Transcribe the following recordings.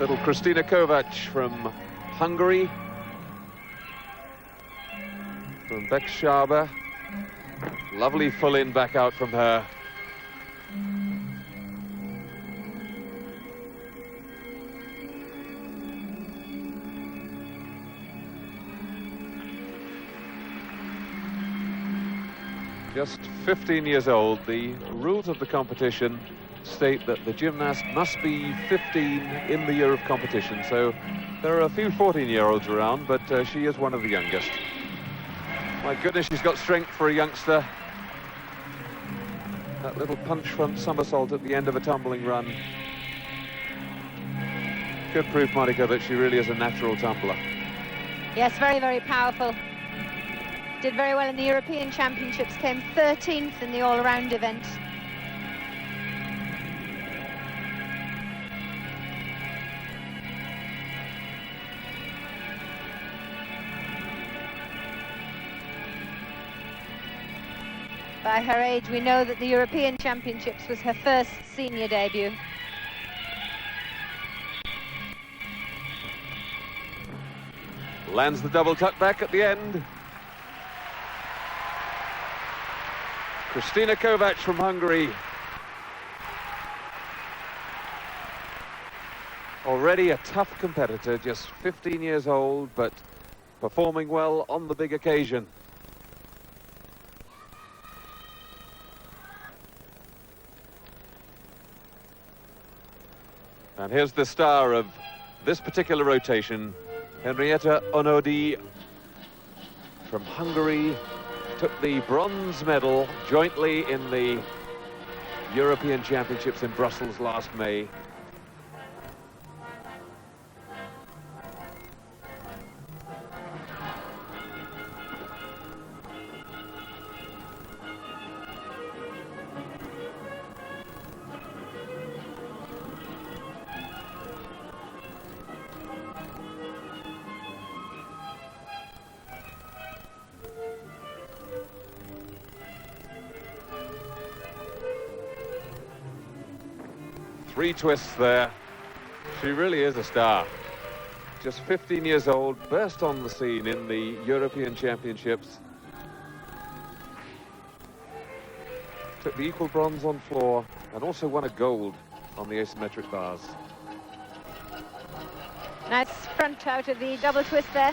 Little Kristina Kovac from Hungary, from Beckschaba. Lovely full in back out from her. Just 15 years old. The rules of the competition state that the gymnast must be 15 in the year of competition, so there are a few 14-year-olds around, but she is one of the youngest. My goodness, she's got strength for a youngster. That little punch front somersault at the end of a tumbling run. Good proof, Monica, that she really is a natural tumbler. Yes, very, very powerful. Did very well in the European Championships, came 13th in the all-around event. By her age, we know that the European Championships was her first senior debut. Lands the double tuck back at the end. Kristina Kovac from Hungary. Already a tough competitor, just 15 years old, but performing well on the big occasion. And here's the star of this particular rotation, Henrietta Onodi from Hungary. Took the bronze medal jointly in the European Championships in Brussels last May. Three twists there. She really is a star. Just 15 years old, burst on the scene in the European Championships. Took the equal bronze on floor and also won a gold on the asymmetric bars. Nice front out of the double twist there.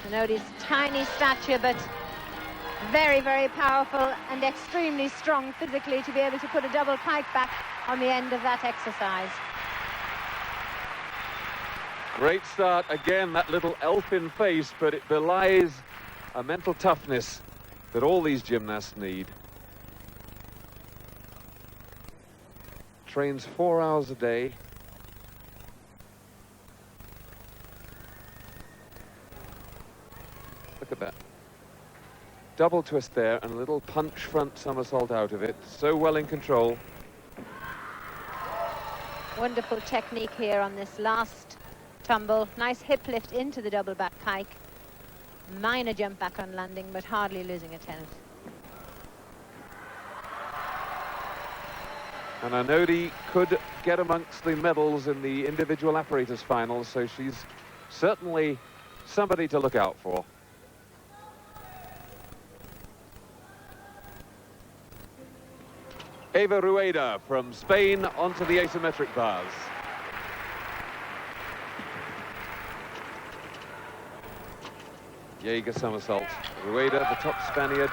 Onodi's tiny stature, but very, very powerful and extremely strong physically to be able to put a double pike back on the end of that exercise. Great start. Again, that little elfin face, but it belies a mental toughness that all these gymnasts need. Trains 4 hours a day. Look at that. Double twist there and a little punch front somersault out of it. So well in control. Wonderful technique here on this last tumble. Nice hip lift into the double back pike. Minor jump back on landing, but hardly losing a tenth. And Onodi could get amongst the medals in the individual apparatus finals, so she's certainly somebody to look out for. Eva Rueda from Spain onto the asymmetric bars. Jaeger somersault. Rueda, the top Spaniard.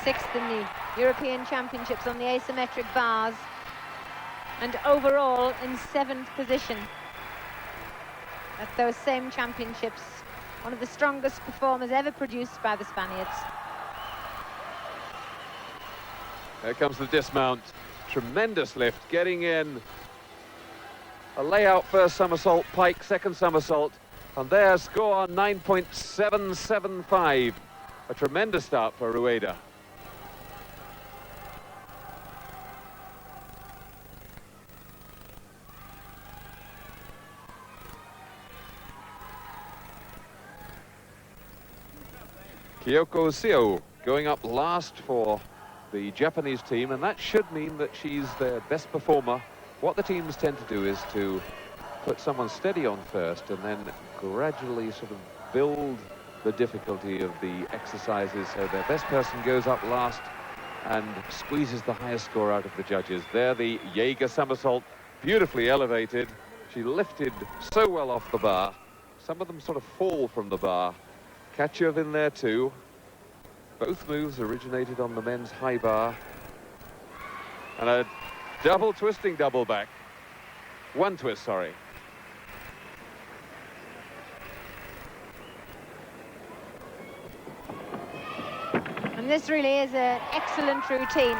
Sixth in the European Championships on the asymmetric bars. And overall in 7th position at those same championships. One of the strongest performers ever produced by the Spaniards. Here comes the dismount. Tremendous lift, getting in. A layout first somersault, pike, second somersault. And their score, 9.775. A tremendous start for Rueda. Kyoko Seo going up last for the Japanese team, and that should mean that she's their best performer. What the teams tend to do is to put someone steady on first and then gradually sort of build the difficulty of the exercises, so their best person goes up last and squeezes the highest score out of the judges. There, the Jaeger somersault, beautifully elevated. She lifted so well off the bar. Some of them sort of fall from the bar. Kachev in there too. Both moves originated on the men's high bar. And a double twisting double back. One twist, sorry. And this really is an excellent routine,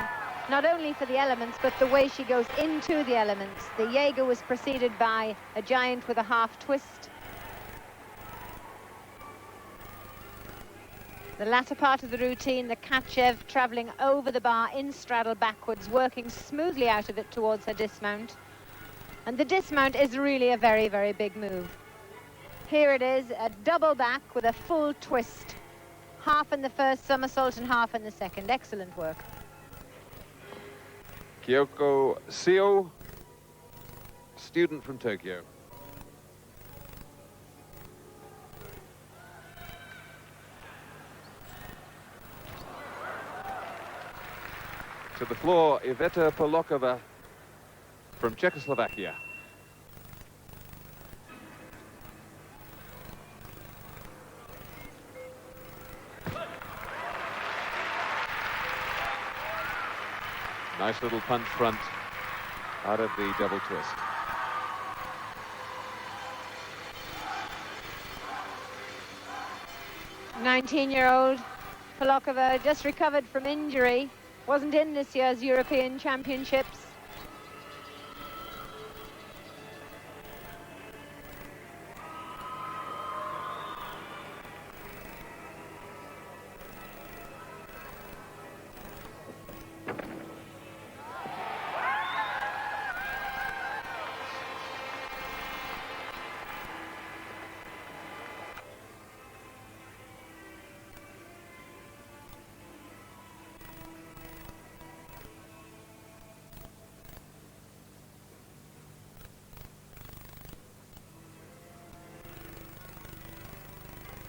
not only for the elements, but the way she goes into the elements. The Jaeger was preceded by a giant with a half twist. The latter part of the routine, the Kachev travelling over the bar in straddle backwards, working smoothly out of it towards her dismount. And the dismount is really a very, very big move. Here it is, a double back with a full twist. Half in the first somersault and half in the second. Excellent work. Kyoko Seo, student from Tokyo. To the floor, Iveta Polokova from Czechoslovakia. Nice little punch front out of the double twist. "19-year-old Polokova just recovered from injury. Wasn't in this year's European Championships.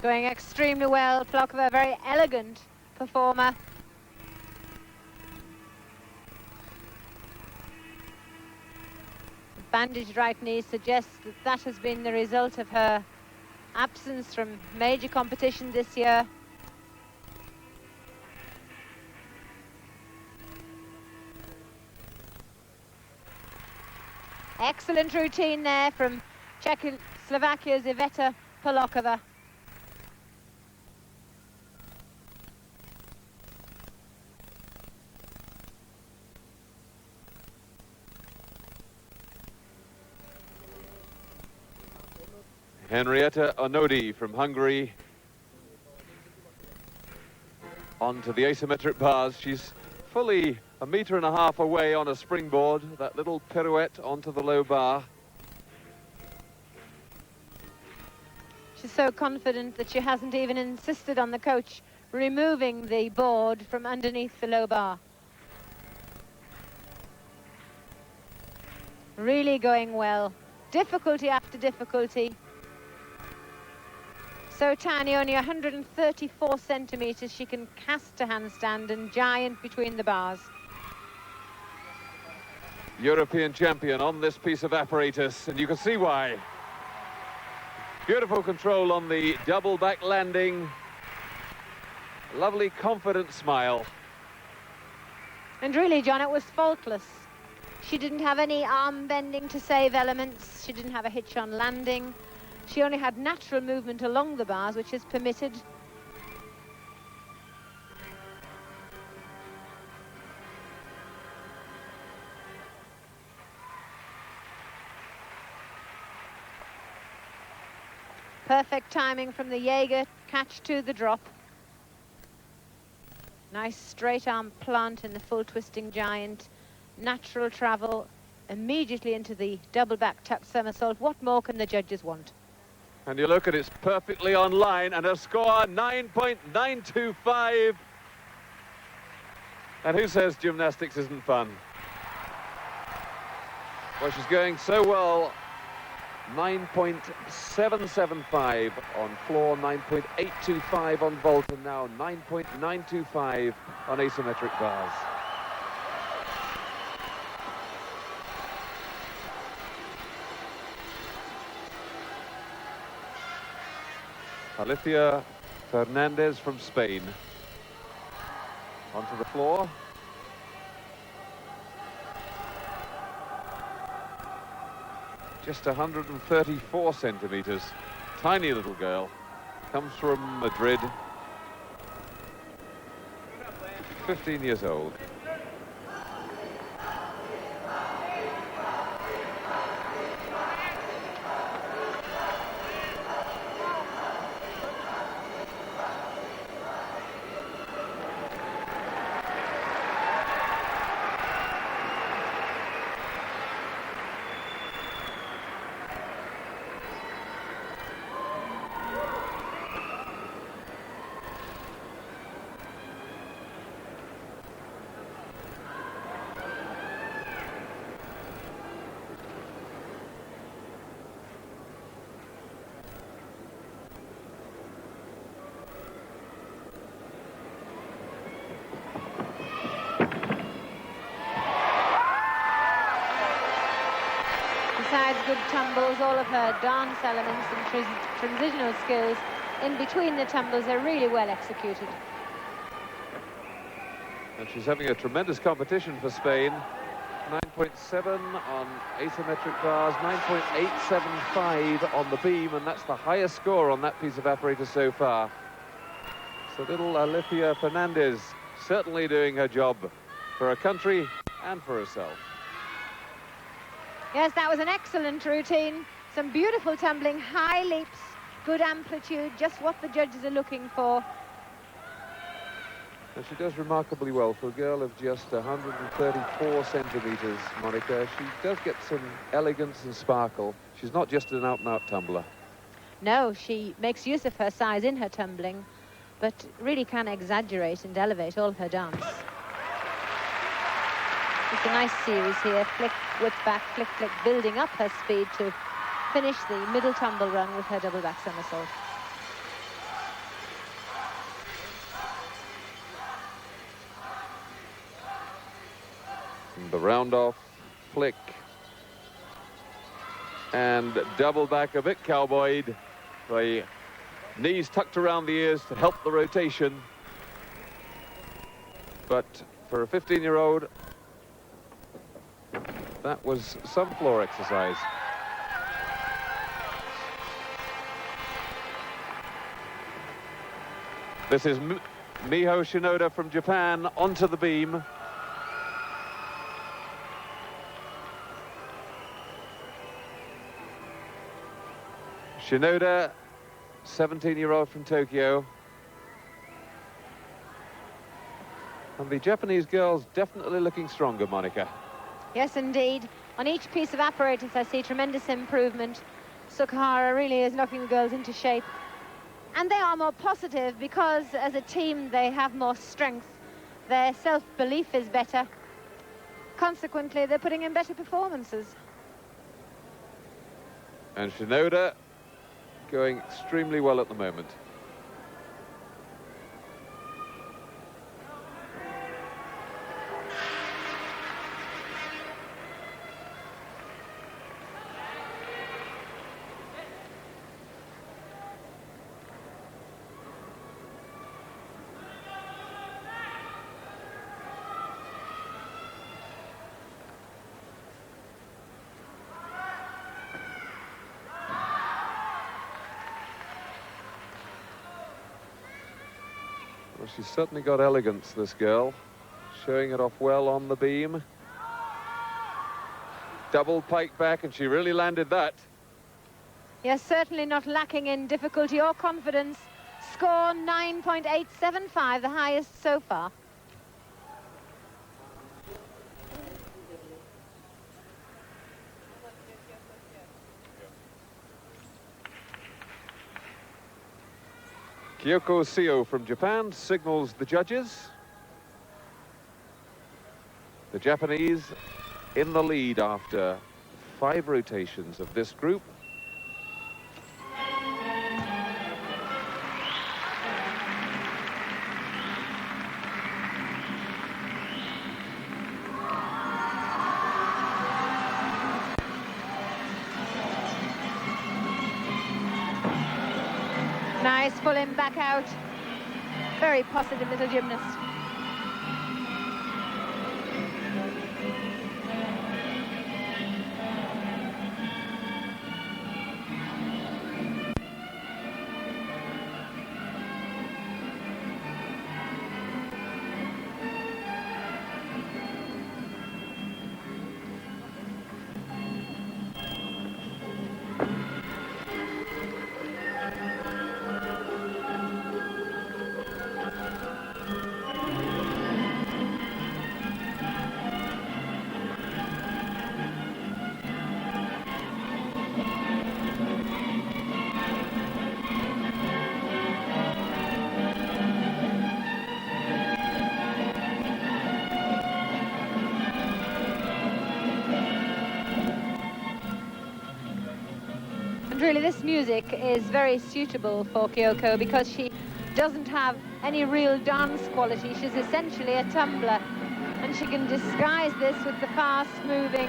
Going extremely well. Polokova, a very elegant performer. The bandaged right knee suggests that that has been the result of her absence from major competition this year. Excellent routine there from Czechoslovakia's Iveta Polokova. Henrietta Onodi from Hungary onto the asymmetric bars. She's fully 1.5 meters away on a springboard, that little pirouette onto the low bar. She's so confident that she hasn't even insisted on the coach removing the board from underneath the low bar. Really going well. Difficulty after difficulty. So tiny, only 134 centimetres, she can cast a handstand and giant between the bars. European champion on this piece of apparatus, and you can see why. Beautiful control on the double back landing. Lovely, confident smile. And really, John, it was faultless. She didn't have any arm bending to save elements. She didn't have a hitch on landing. She only had natural movement along the bars, which is permitted. Perfect timing from the Jaeger, catch to the drop. Nice straight arm plant in the full twisting giant. Natural travel immediately into the double back tuck somersault. What more can the judges want? And you look at it's perfectly on line, and a score 9.925. And who says gymnastics isn't fun? Well, she's going so well. 9.775 on floor, 9.825 on vault, and now 9.925 on asymmetric bars. Alicia Fernandez from Spain onto the floor. Just 134 centimeters. Tiny little girl. Comes from Madrid. 15 years old. Besides good tumbles, all of her dance elements and transitional skills in between the tumbles are really well executed. And she's having a tremendous competition for Spain. 9.7 on asymmetric bars, 9.875 on the beam, and that's the highest score on that piece of apparatus so far. So little Alicia Fernandez certainly doing her job for her country and for herself. Yes, that was an excellent routine. Some beautiful tumbling, high leaps, good amplitude, just what the judges are looking for. And she does remarkably well for a girl of just 134 centimeters, Monica. She does get some elegance and sparkle. She's not just an out-and-out tumbler. No, she makes use of her size in her tumbling, but really can exaggerate and elevate all her dance. It's a nice series here, flick, whip back, flick, flick, building up her speed to finish the middle tumble run with her double back somersault. And the round off, flick, and double back a bit cowboyed. The knees tucked around the ears to help the rotation. But for a 15-year-old, that was some floor exercise. This is Miho Shinoda from Japan onto the beam. Shinoda, 17-year-old from Tokyo. And the Japanese girls definitely looking stronger, Monica. Yes, indeed. On each piece of apparatus, I see tremendous improvement. Sukahara really is knocking the girls into shape. And they are more positive because, as a team, they have more strength. Their self-belief is better. Consequently, they're putting in better performances. And Shinoda going extremely well at the moment. Well, she's certainly got elegance, this girl. Showing it off well on the beam. Double pike back, and she really landed that. Yes, certainly not lacking in difficulty or confidence. Score 9.875, the highest so far. Kyoko Seo from Japan signals the judges. The Japanese in the lead after 5 rotations of this group. Nice, pull him back out. Very positive little gymnast. And really this music is very suitable for Kyoko because she doesn't have any real dance quality. She's essentially a tumbler, and she can disguise this with the fast-moving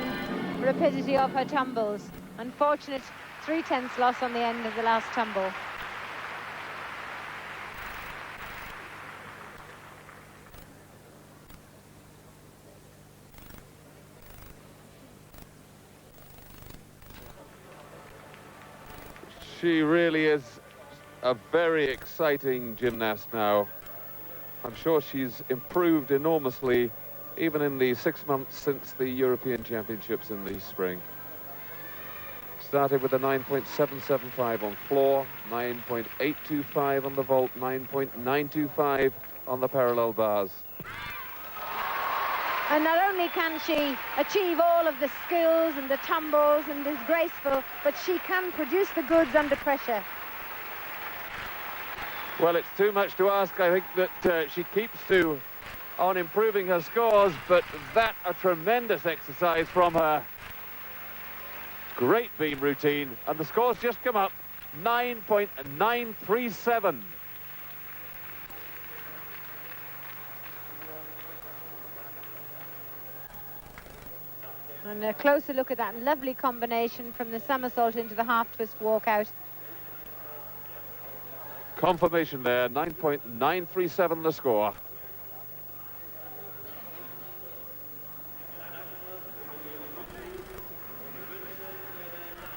rapidity of her tumbles. Unfortunate 3/10 loss on the end of the last tumble. She really is a very exciting gymnast now. I'm sure she's improved enormously, even in the 6 months since the European Championships in the spring. Started with a 9.775 on floor, 9.825 on the vault, 9.925 on the parallel bars. And not only can she achieve all of the skills and the tumbles and is graceful, but she can produce the goods under pressure. Well, it's too much to ask. I think that she keeps on improving her scores, but that a tremendous exercise from her. Great beam routine, and the scores just come up, 9.937. And a closer look at that lovely combination from the somersault into the half twist walkout. Confirmation there, 9.937 the score.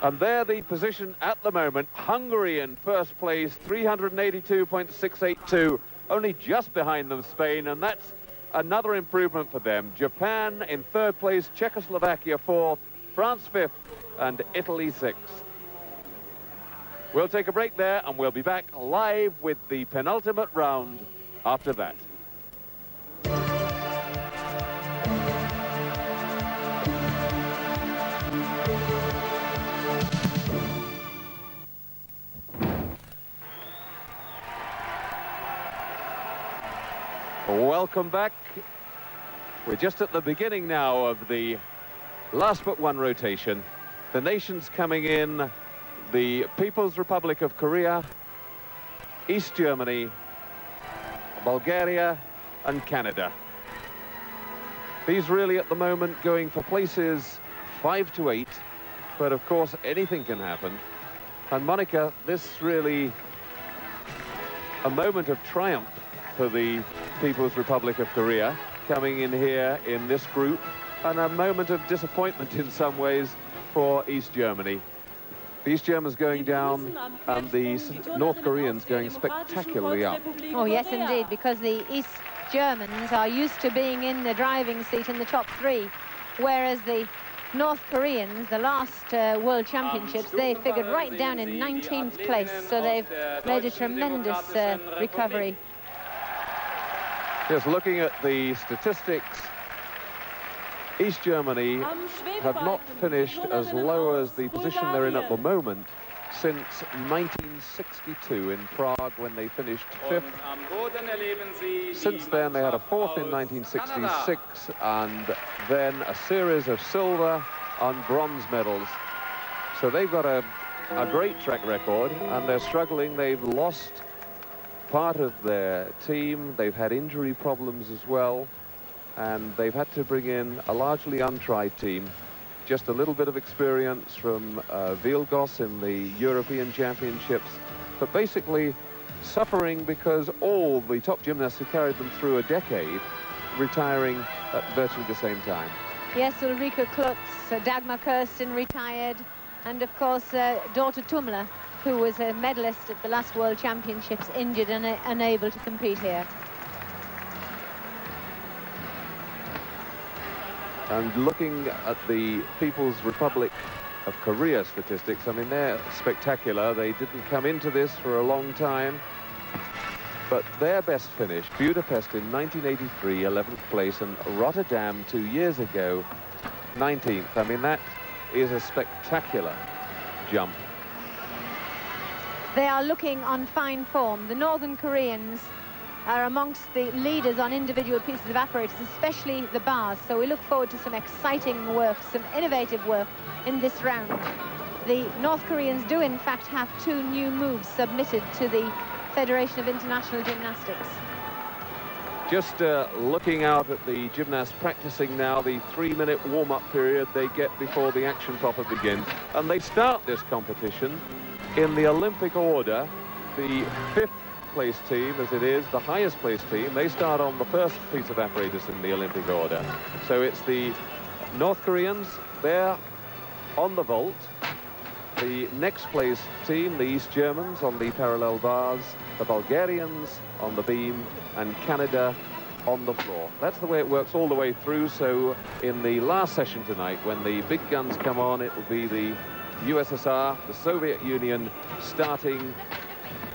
And there the position at the moment. Hungary in first place, 382.682, only just behind them Spain, and that's another improvement for them. Japan in third place, Czechoslovakia fourth, France fifth, and Italy sixth. We'll take a break there, and we'll be back live with the penultimate round after that. Welcome back. We're just at the beginning now of the last but one rotation. The nations coming in: the People's Republic of Korea, East Germany, Bulgaria, and Canada. These really at the moment going for places 5 to 8, but of course anything can happen. And Monica, this really a moment of triumph for the People's Republic of Korea, coming in here in this group, and a moment of disappointment in some ways for East Germany. The East Germans going down and the North Koreans going spectacularly up. Oh yes indeed, because the East Germans are used to being in the driving seat in the top 3, whereas the North Koreans, the last World Championships, they figured right down in 19th place, so they've made a tremendous recovery. Just looking at the statistics, East Germany have not finished as low as the position they're in at the moment, since 1962 in Prague, when they finished 5th. Since then, they had a 4th in 1966, and then a series of silver and bronze medals. So they've got a great track record, and they're struggling. They've lost part of their team. They've had injury problems as well, and they've had to bring in a largely untried team. Just a little bit of experience from Vilgos in the European Championships, but basically suffering because all the top gymnasts who carried them through a decade retiring at virtually the same time. Yes, Ulrike Klutz, Dagmar Kirsten retired, and of course Dorte Tumler, who was a medalist at the last World Championships, injured and unable to compete here. And looking at the People's Republic of Korea statistics, I mean, they're spectacular. They didn't come into this for a long time, but their best finish, Budapest in 1983, 11th place, and Rotterdam 2 years ago, 19th. I mean, that is a spectacular jump. They are looking on fine form. The Northern Koreans are amongst the leaders on individual pieces of apparatus, especially the bars. So we look forward to some exciting work, some innovative work in this round. The North Koreans do in fact have 2 new moves submitted to the Federation of International Gymnastics. Just looking out at the gymnasts practicing now, the 3-minute warm-up period they get before the action proper begins. And they start this competition in the Olympic order, the 5th place team, as it is, the highest place team. They start on the first piece of apparatus in the Olympic order. So it's the North Koreans, they're on the vault. The next place team, the East Germans, on the parallel bars, the Bulgarians on the beam, and Canada on the floor. That's the way it works all the way through. So in the last session tonight, when the big guns come on, it will be the USSR, the Soviet Union, starting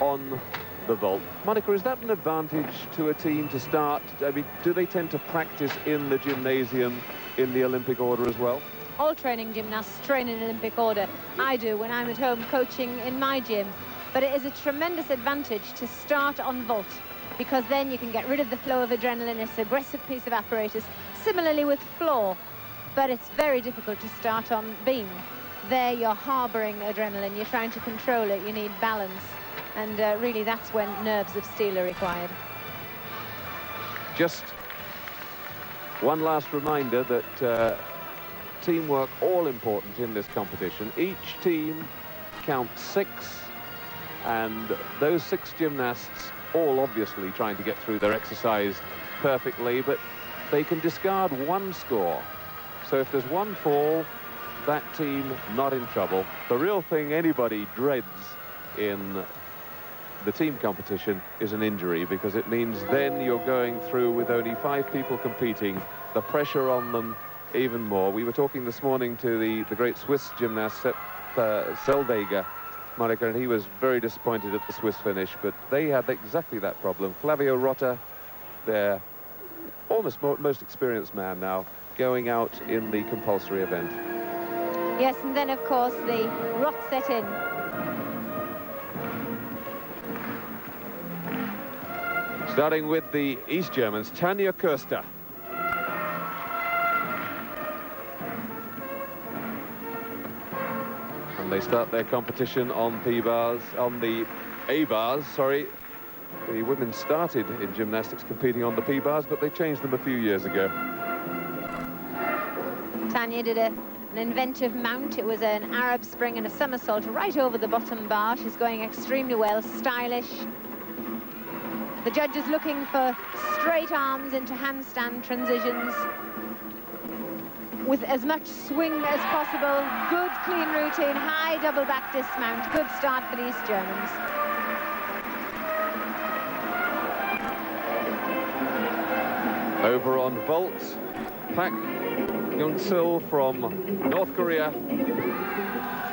on the vault. Monica, is that an advantage to a team to start? I mean, do they tend to practice in the gymnasium in the Olympic order as well? All training gymnasts train in Olympic order. I do when I'm at home coaching in my gym. But it is a tremendous advantage to start on vault, because then you can get rid of the flow of adrenaline. It's an aggressive piece of apparatus. Similarly with floor, but it's very difficult to start on beam. There you're harboring adrenaline, you're trying to control it, you need balance. And really, that's when nerves of steel are required. Just one last reminder that teamwork all important in this competition. Each team counts 6, and those 6 gymnasts all obviously trying to get through their exercise perfectly, but they can discard 1 score. So if there's 1 fall, that team not in trouble. The real thing anybody dreads in the team competition is an injury, because it means then you're going through with only 5 people competing, the pressure on them even more. We were talking this morning to the great Swiss gymnast Sepp Zellweger, Monica, and he was very disappointed at the Swiss finish, but they had exactly that problem. Flavio Rota, their almost most experienced man now, going out in the compulsory event. Yes, and then of course the rot set in. Starting with the East Germans, Tanja Köster. And they start their competition on P-bars, on the A-bars, sorry. The women started in gymnastics competing on the P-bars, but they changed them a few years ago. Tanja did an inventive mount. It was an Arab spring and a somersault right over the bottom bar. She's going extremely well, stylish. The judges looking for straight arms into handstand transitions with as much swing as possible. Good clean routine, high double back dismount. Good start for the East Germans. Over on vault, Pak Young-sil from North Korea.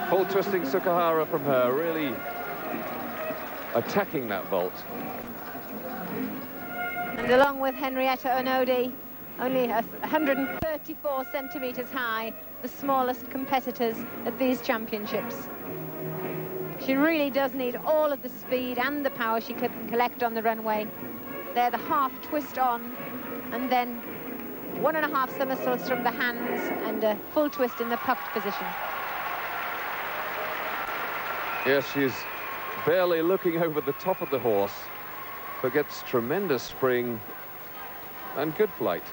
Full twisting Sukahara from her, really attacking that vault. And along with Henrietta Onodi, only 134 centimetres high, the smallest competitors at these championships. She really does need all of the speed and the power she can collect on the runway. There, the half twist on, and then 1.5 somersaults from the hands and a full twist in the pucked position. Yes, she's barely looking over the top of the horse, but gets tremendous spring and good flight.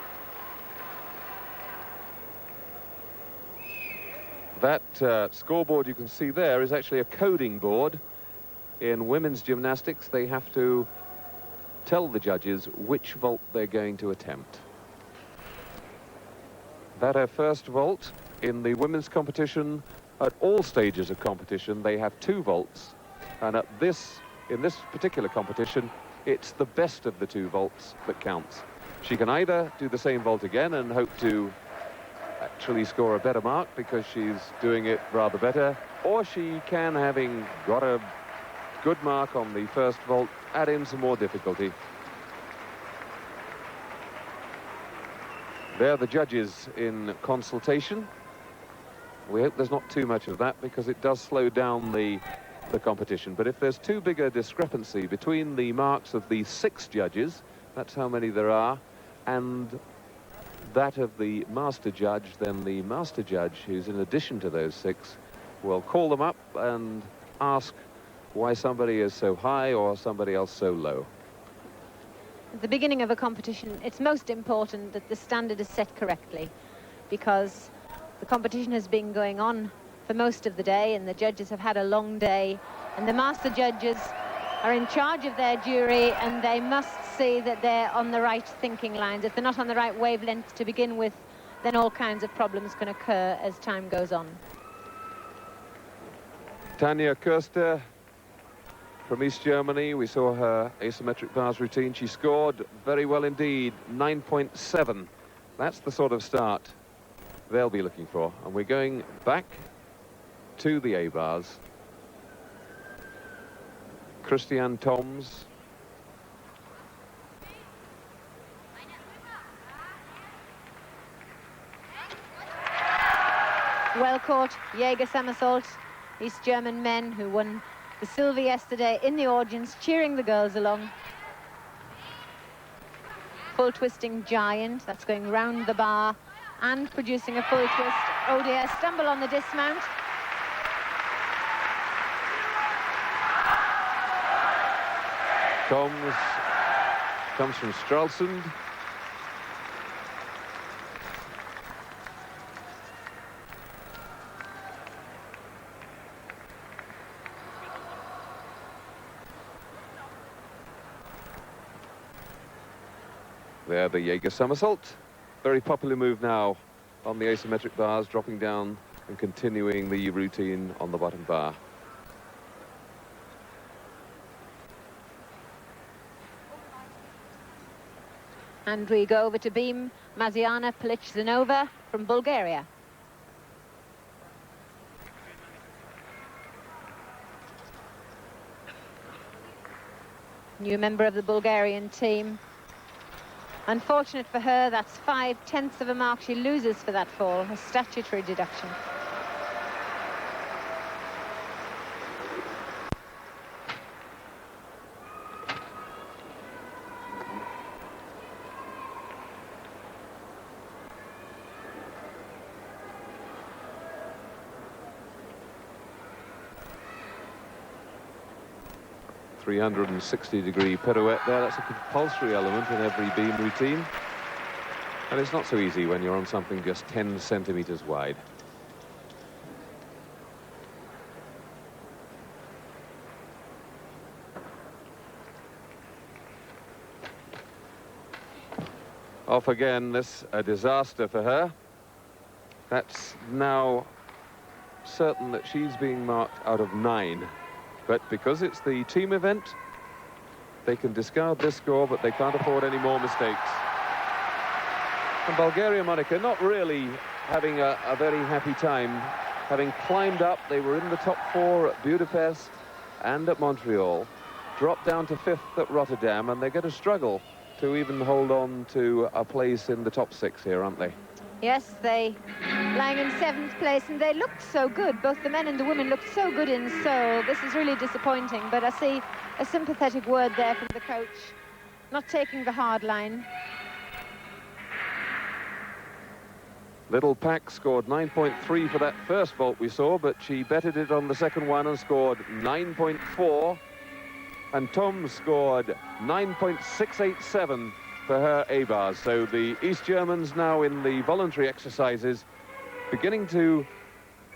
That scoreboard you can see there is actually a coding board. In women's gymnastics, they have to tell the judges which vault they're going to attempt. That her first vault in the women's competition. At all stages of competition, they have 2 vaults, and in this particular competition, it's the best of the 2 vaults that counts. She can either do the same vault again and hope to actually score a better mark because she's doing it rather better, or she can, having got a good mark on the first vault, add in some more difficulty. There are the judges in consultation. We hope there's not too much of that because it does slow down the competition. But if there's too big a discrepancy between the marks of the 6 judges, that's how many there are, and that of the master judge, then the master judge, who's in addition to those 6, will call them up and ask why somebody is so high or somebody else so low. At the beginning of a competition, it's most important that the standard is set correctly, because the competition has been going on for most of the day and the judges have had a long day, and the master judges are in charge of their jury, and they must see that they're on the right thinking lines. If they're not on the right wavelength to begin with, then all kinds of problems can occur as time goes on. Tanja Köster from East Germany, we saw her asymmetric bars routine. She scored very well indeed, 9.7. That's the sort of start they'll be looking for. And we're going back to the A-bars. Christian Toms. Well caught Jaeger somersault. East German men who won the silver yesterday in the audience, cheering the girls along. Full twisting giant, that's going round the bar and producing a full twist. Oh dear, stumble on the dismount. Toms comes from Stralsund. There, the Jaeger somersault. Very popular move now on the asymmetric bars, dropping down and continuing the routine on the bottom bar. And we go over to beam Maziana Plich-Zenova from Bulgaria. New member of the Bulgarian team. Unfortunate for her, that's 5/10 of a mark she loses for that fall, a statutory deduction. .360-degree pirouette there. That's a compulsory element in every beam routine. And it's not so easy when you're on something just 10 centimeters wide. Off again, this a disaster for her. That's now certain that she's being marked out of 9. But because it's the team event, they can discard this score, but they can't afford any more mistakes. And Bulgaria, Monica, not really having a very happy time. Having climbed up, they were in the top 4 at Budapest and at Montreal, dropped down to 5th at Rotterdam, and they're going to struggle to even hold on to a place in the top 6 here, aren't they? Yes, they lying in 7th place, and they looked so good. Both the men and the women looked so good in Seoul. This is really disappointing, but I see a sympathetic word there from the coach, not taking the hard line. Little Pak scored 9.3 for that first vault we saw, but she bettered it on the second one and scored 9.4. And Tom scored 9.687 for her A-bars. So the East Germans now in the voluntary exercises beginning to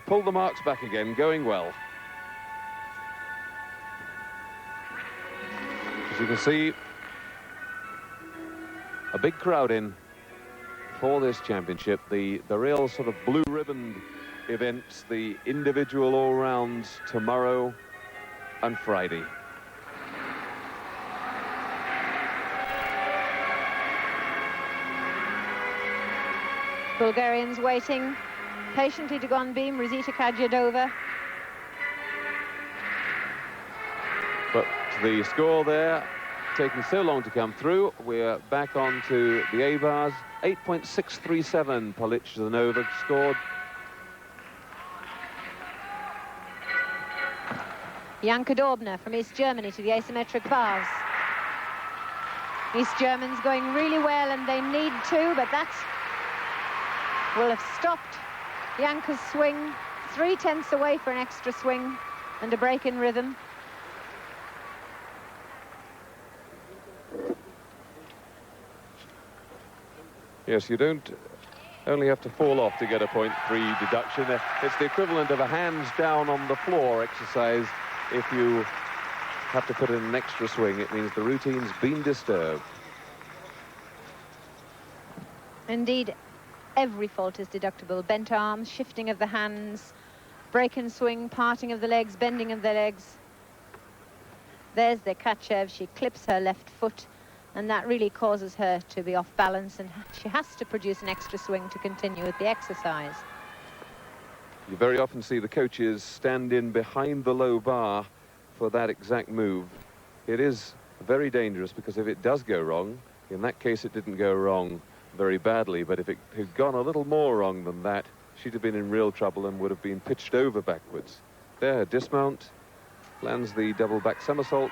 pull the marks back again, going well. As you can see, a big crowd in for this championship. The real sort of blue ribbon events, the individual all-rounds tomorrow and Friday. Bulgarians waiting patiently to go on beam. Rosita Kajadova. But the score there taking so long to come through. We're back on to the A-bars. 8.637 Polichzanova scored. Janka Daubner from East Germany to the asymmetric bars. East Germans going really well, and they need to, but that will have stopped Janka's swing. 3/10 away for an extra swing and a break in rhythm. Yes, you don't only have to fall off to get a 0.3 deduction. It's the equivalent of a hands down on the floor exercise. If you have to put in an extra swing, it means the routine's been disturbed. Indeed, every fault is deductible. Bent arms, shifting of the hands, break and swing, parting of the legs, bending of the legs. There's the Kachev. She clips her left foot, and that really causes her to be off balance, and she has to produce an extra swing to continue with the exercise. You very often see the coaches stand in behind the low bar for that exact move. It is very dangerous, because if it does go wrong, in that case it didn't go wrong very badly, but if it had gone a little more wrong than that, she'd have been in real trouble and would have been pitched over backwards. There, her dismount, lands the double back somersault.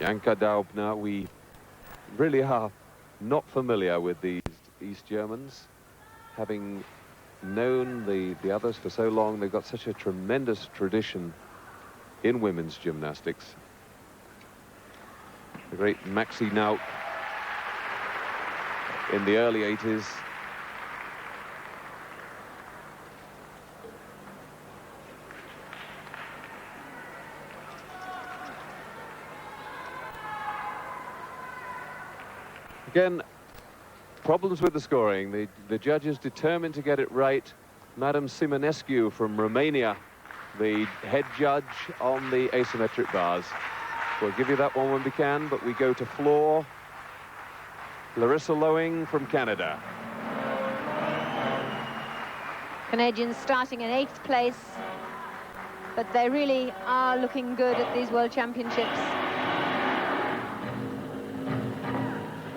Janka Daubner, we really are not familiar with these East Germans, having known the others for so long. They've got such a tremendous tradition in women's gymnastics. The great Maxi Nauk in the early 80s. Again, problems with the scoring. The judges determined to get it right. Madam Simonescu from Romania, the head judge on the asymmetric bars. We'll give you that one when we can, but we go to floor. Larissa Lowing from Canada. Canadians starting in 8th place, but they really are looking good at these World Championships.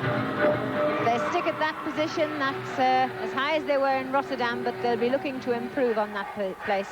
If they stick at that position, that's as high as they were in Rotterdam, but they'll be looking to improve on that place.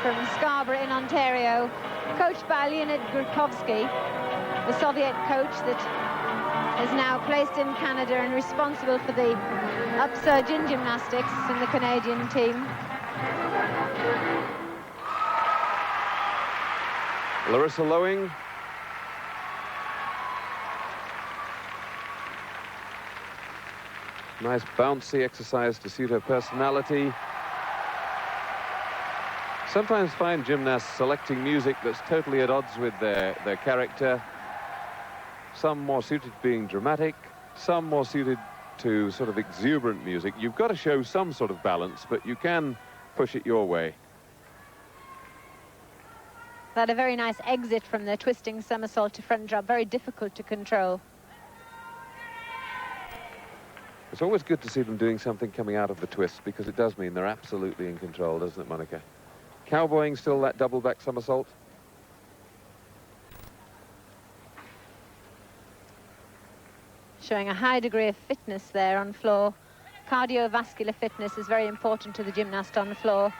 From Scarborough in Ontario, coached by Leonid Grudkovsky, the Soviet coach that is now placed in Canada and responsible for the upsurge in gymnastics in the Canadian team. Larissa Lowing. Nice bouncy exercise to suit her personality. Sometimes find gymnasts selecting music that's totally at odds with their character. Some more suited to being dramatic, some more suited to sort of exuberant music. You've got to show some sort of balance, but you can push it your way. Had a very nice exit from the twisting somersault to front drop, very difficult to control. It's always good to see them doing something coming out of the twist, because it does mean they're absolutely in control, doesn't it, Monica? Cowboying still that double back somersault. Showing a high degree of fitness there on floor. Cardiovascular fitness is very important to the gymnast on the floor.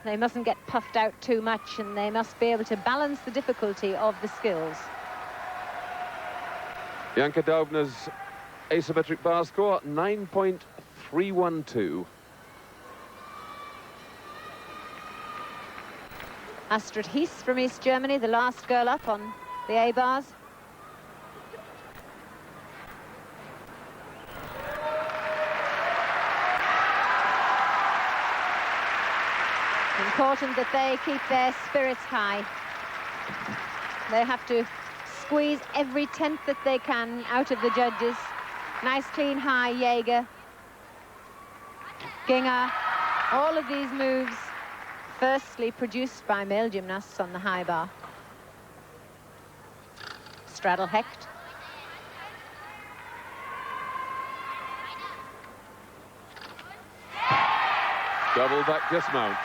They mustn't get puffed out too much, and they must be able to balance the difficulty of the skills. Janka Daubner's asymmetric bar score, 9.312. Astrid Hies from East Germany, the last girl up on the A bars. Important that they keep their spirits high. They have to squeeze every tenth that they can out of the judges. Nice clean high Jaeger, Ginger, all of these moves firstly produced by male gymnasts on the high bar. Straddle Hecht. Double back dismount.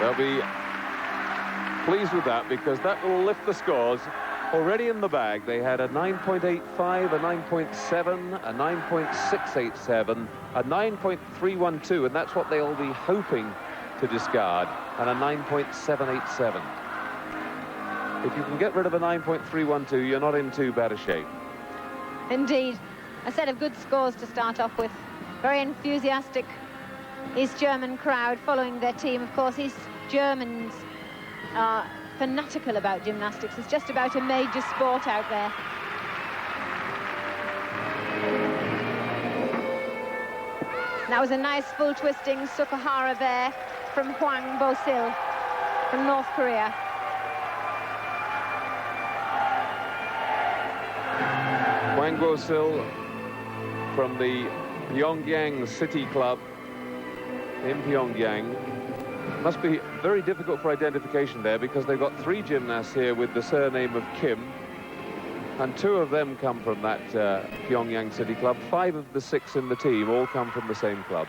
They'll be pleased with that, because that will lift the scores. Already in the bag, they had a 9.85, a 9.7, a 9.687, a 9.312, and that's what they'll be hoping to discard, and a 9.787. If you can get rid of a 9.312, you're not in too bad a shape. Indeed, a set of good scores to start off with. Very enthusiastic East German crowd following their team. Of course, East Germans are fanatical about gymnastics. It's just about a major sport out there. That was a nice full twisting Sukahara there from Hwang Bo-sil from North Korea. Hwang Bo-sil from the Pyongyang City Club in Pyongyang. Must be very difficult for identification there, because they've got 3 gymnasts here with the surname of Kim, and 2 of them come from that Pyongyang City Club. 5 of the 6 in the team all come from the same club.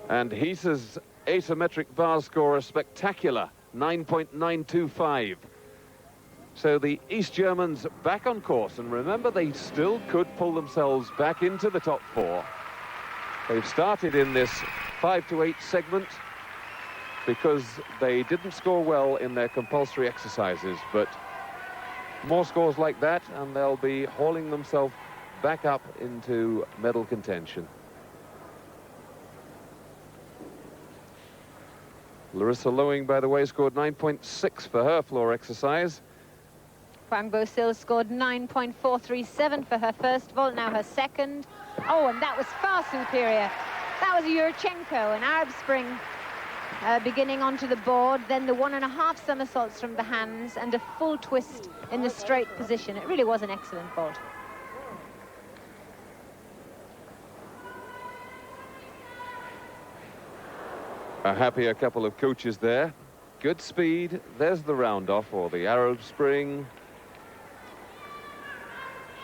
And Hies's asymmetric bar score is spectacular, 9.925. So the East Germans back on course, and remember, they still could pull themselves back into the top 4. They've started in this 5 to 8 segment because they didn't score well in their compulsory exercises, but more scores like that and they'll be hauling themselves back up into medal contention. Larissa Lowing, by the way, scored 9.6 for her floor exercise. Hwang Bo-sil scored 9.437 for her first vault, now her second. Oh, and that was far superior. That was Yurchenko, an Arab spring beginning onto the board, then the 1.5 somersaults from the hands and a full twist in the straight position. It really was an excellent vault. A happier couple of coaches there. Good speed. There's the round off, or the Arab spring.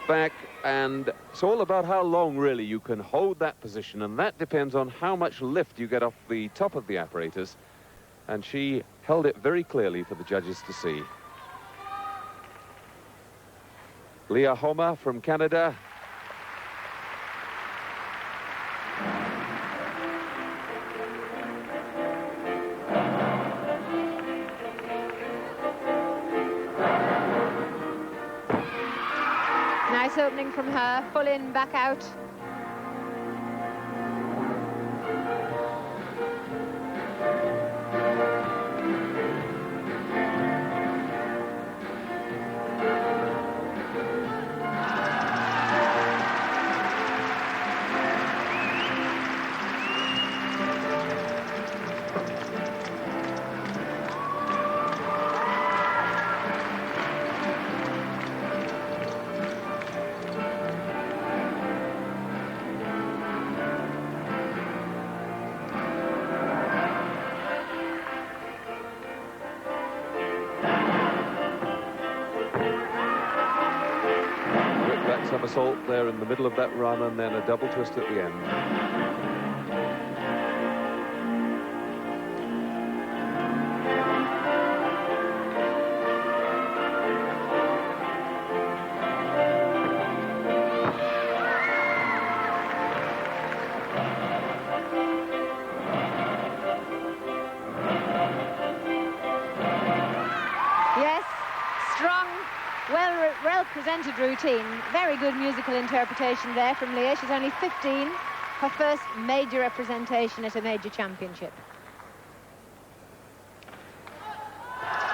Back, and it's all about how long really you can hold that position, and that depends on how much lift you get off the top of the apparatus, and she held it very clearly for the judges to see. Leah Homer from Canada. Nice opening from her, full in, back out. somersault there in the middle of that run, and then a double twist at the end. Well-presented routine. Very good musical interpretation there from Leah. She's only 15. Her first major representation at a major championship.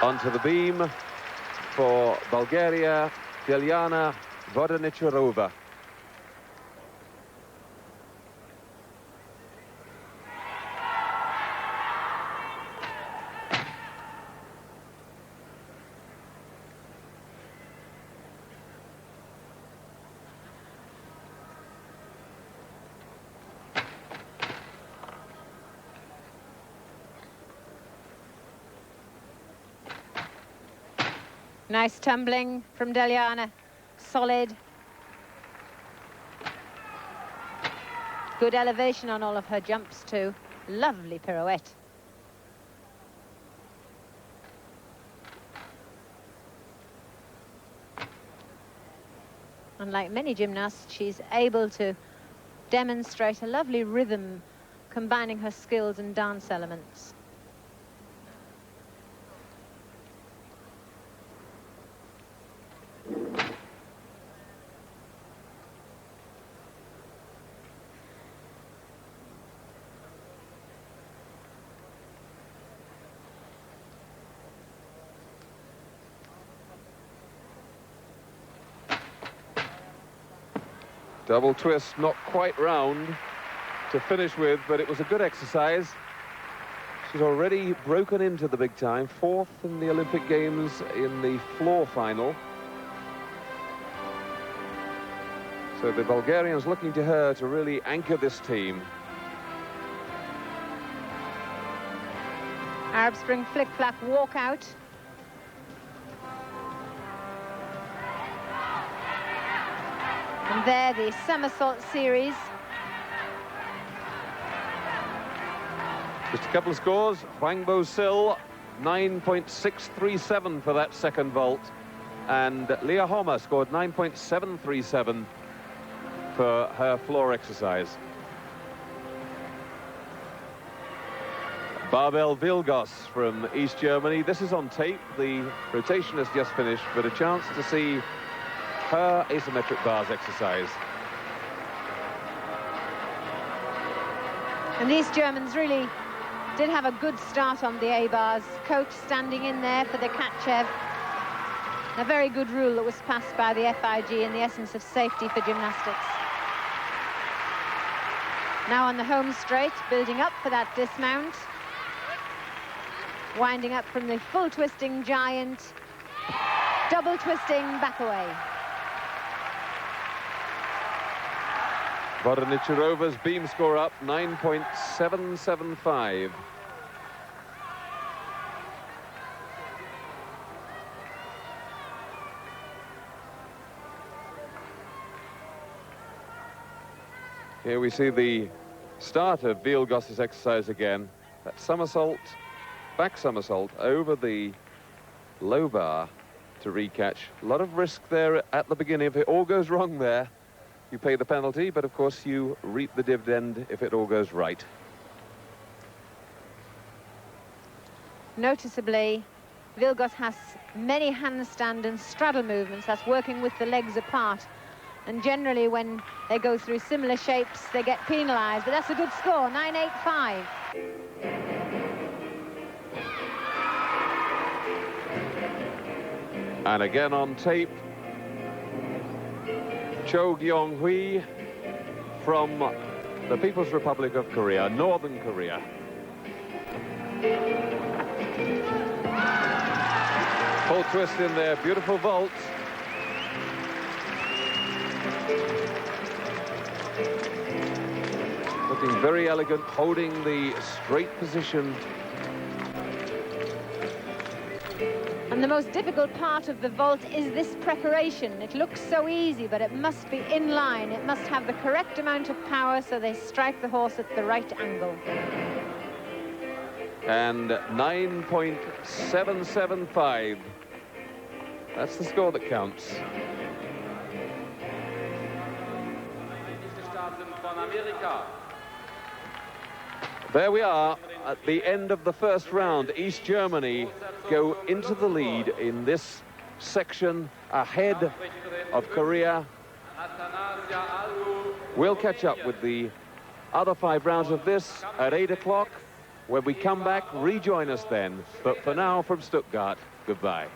Onto the beam for Bulgaria, Dilyana Vodenicherova. Nice tumbling from Dilyana, solid. Good elevation on all of her jumps too. Lovely pirouette. Unlike many gymnasts, she's able to demonstrate a lovely rhythm, combining her skills and dance elements. Double twist, not quite round to finish with, but it was a good exercise. She's already broken into the big time, 4th in the Olympic Games in the floor final. So the Bulgarians looking to her to really anchor this team. Arab Spring flick-flack walkout. And there, the somersault series. Just a couple of scores. Hwang Bo-sil, 9.637 for that second vault. And Leah Homer scored 9.737 for her floor exercise. Barbel Vilgos from East Germany. This is on tape. The rotation has just finished, but a chance to see her asymmetric bars exercise. And these Germans really did have a good start on the A-bars. Coach standing in there for the Katchev. A very good rule that was passed by the FIG in the essence of safety for gymnastics. Now on the home straight, building up for that dismount. Winding up from the full twisting giant. Double twisting back away. Vodenicherova's beam score up, 9.775. Here we see the start of Vilgos's exercise again. That somersault, back somersault over the low bar to recatch. A lot of risk there at the beginning. If it all goes wrong there, you pay the penalty, but of course you reap the dividend if it all goes right. Noticeably, Vilgos has many handstand and straddle movements. That's working with the legs apart. And generally, when they go through similar shapes, they get penalised. But that's a good score, 9.85. And again on tape, Cho Gyong-hui from the People's Republic of Korea, Northern Korea. Full twist in there, beautiful vault. Looking very elegant, holding the straight position. And And the most difficult part of the vault is this preparation. It looks so easy, but it must be in line. It must have the correct amount of power so they strike the horse at the right angle. And 9.775. That's the score that counts. There we are at the end of the first round. East Germany go into the lead in this section ahead of Korea. We'll catch up with the other 5 rounds of this at 8 o'clock. When we come back, rejoin us then. But for now, from Stuttgart, goodbye.